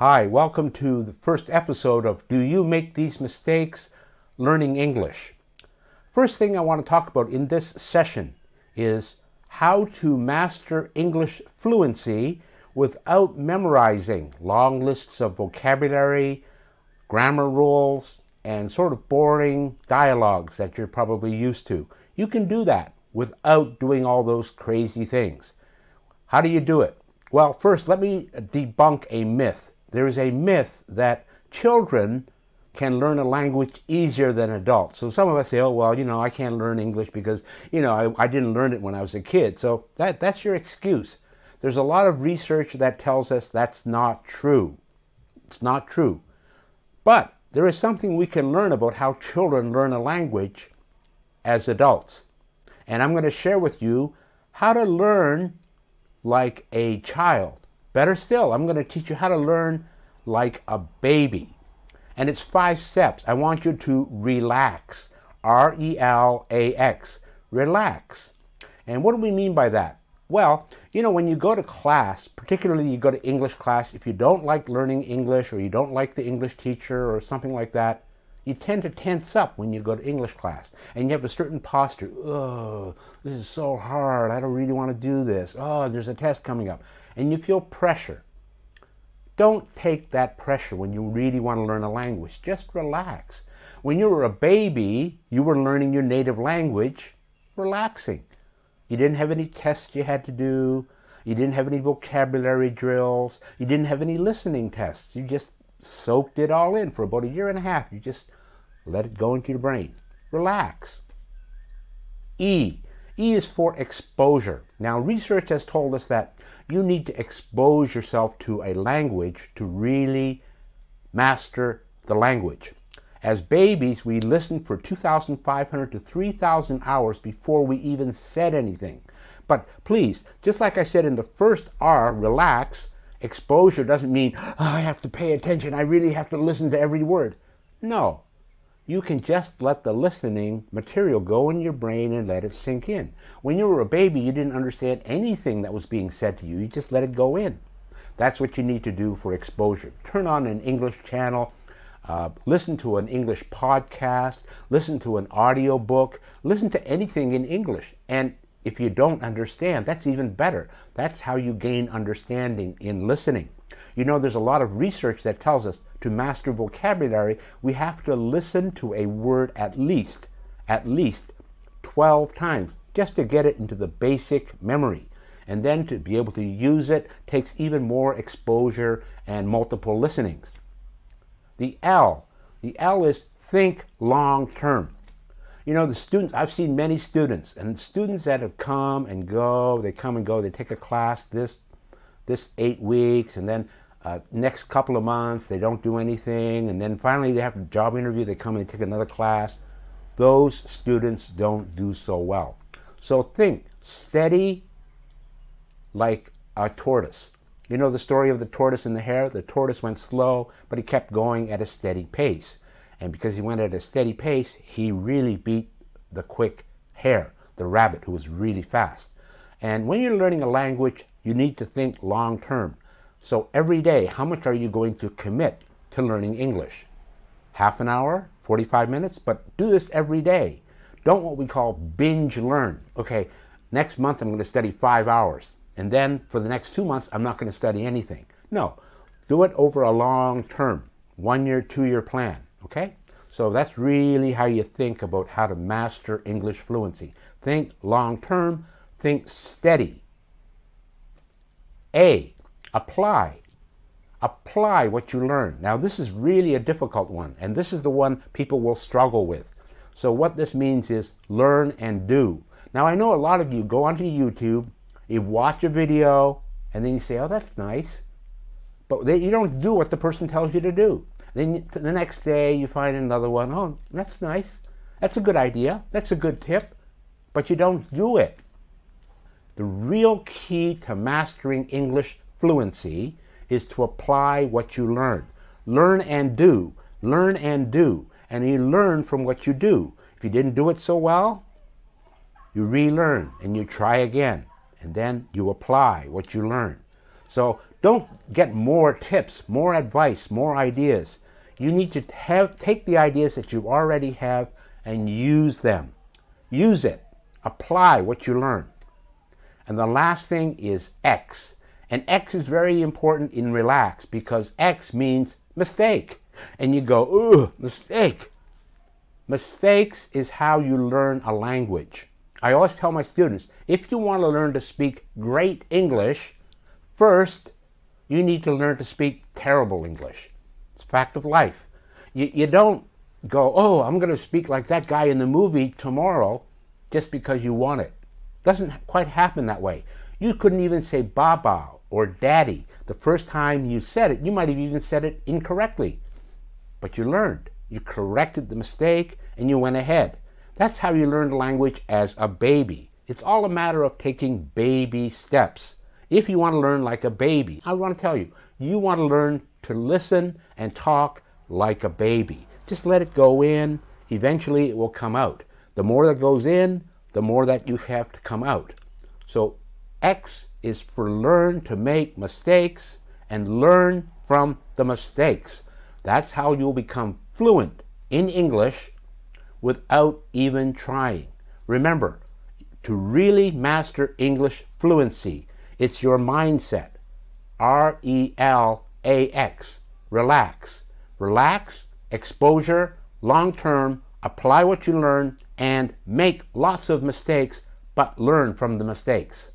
Hi, welcome to the first episode of Do You Make These Mistakes? Learning English. First thing I want to talk about in this session is how to master English fluency without memorizing long lists of vocabulary, grammar rules, and sort of boring dialogues that you're probably used to. You can do that without doing all those crazy things. How do you do it? Well, first, let me debunk a myth. There is a myth that children can learn a language easier than adults. So some of us say, oh, well, I can't learn English because, I didn't learn it when I was a kid. So that's your excuse. There's a lot of research that tells us that's not true. It's not true. But there is something we can learn about how children learn a language as adults. And I'm going to share with you how to learn like a child. Better still, I'm going to teach you how to learn like a baby. And it's 5 steps. I want you to relax. R-E-L-A-X. Relax. And what do we mean by that? Well, when you go to class, particularly you go to English class, if you don't like learning English or you don't like the English teacher or something like that, you tend to tense up when you go to English class. And you have a certain posture. Oh, this is so hard. I don't really want to do this. Oh, there's a test coming up. And you feel pressure. Don't take that pressure when you really want to learn a language. Just relax. When you were a baby, you were learning your native language, relaxing. You didn't have any tests you had to do. You didn't have any vocabulary drills. You didn't have any listening tests. You just soaked it all in for about 1.5 years. You just let it go into your brain. Relax. E. E is for exposure. Now, research has told us that you need to expose yourself to a language to really master the language. As babies, we listened for 2,500 to 3,000 hours before we even said anything. But please, just like I said in the first R, relax, exposure doesn't mean, I have to pay attention, I really have to listen to every word. No. You can just let the listening material go in your brain and let it sink in. When you were a baby, you didn't understand anything that was being said to you. You just let it go in. That's what you need to do for exposure. Turn on an English channel, listen to an English podcast, listen to an audio book, listen to anything in English. And if you don't understand, that's even better. That's how you gain understanding in listening. There's a lot of research that tells us to master vocabulary, we have to listen to a word at least 12 times just to get it into the basic memory. And then to be able to use it takes even more exposure and multiple listenings. The L is think long term. The students, I've seen many students, and students that have come and go, they take a class this 8 weeks, and then next couple of months they don't do anything, and then finally they have a job interview, they come and take another class. Those students don't do so well. So think steady like a tortoise. The story of the tortoise and the hare? The tortoise went slow, but he kept going at a steady pace. And because he went at a steady pace, he really beat the quick hare, the rabbit, who was really fast. And when you're learning a language, you need to think long term. So every day, how much are you going to commit to learning English? Half an hour? 45 minutes? But do this every day. Don't what we call binge learn. Okay, next month I'm going to study 5 hours. And then for the next 2 months, I'm not going to study anything. No, do it over a long term, 1 year, 2 year plan. Okay? So that's really how you think about how to master English fluency. Think long term, think steady. A, apply. Apply what you learn. Now this is really a difficult one, and this is the one people will struggle with. So what this means is learn and do. Now I know a lot of you go onto YouTube, you watch a video, and then you say, oh, that's nice. But you don't do what the person tells you to do. Then the next day you find another one. Oh, that's nice. That's a good idea. That's a good tip. But you don't do it. The real key to mastering English fluency is to apply what you learn. Learn and do. Learn and do. And you learn from what you do. If you didn't do it so well, you relearn and you try again. And then you apply what you learn. So Don't get more tips, more advice, more ideas. You need to take the ideas that you already have and use them. Use it. Apply what you learn. And the last thing is X. And X is very important in relax because X means mistake. And you go, ooh, mistake. Mistakes is how you learn a language. I always tell my students, if you want to learn to speak great English, first, you need to learn to speak terrible English. It's a fact of life. You don't go, oh, I'm going to speak like that guy in the movie tomorrow just because you want it. It doesn't quite happen that way. You couldn't even say Baba or Daddy the first time you said it. You might have even said it incorrectly. But you learned. You corrected the mistake and you went ahead. That's how you learn the language as a baby. It's all a matter of taking baby steps. If you want to learn like a baby, I want to tell you, you want to learn to listen and talk like a baby. Just let it go in. Eventually it will come out. The more that goes in, the more that you have to come out. So X is for learn to make mistakes and learn from the mistakes. That's how you'll become fluent in English without even trying. Remember, to really master English fluency, it's your mindset. R-E-L-A-X. Relax. Relax, exposure, long-term, apply what you learn, and make lots of mistakes, but learn from the mistakes.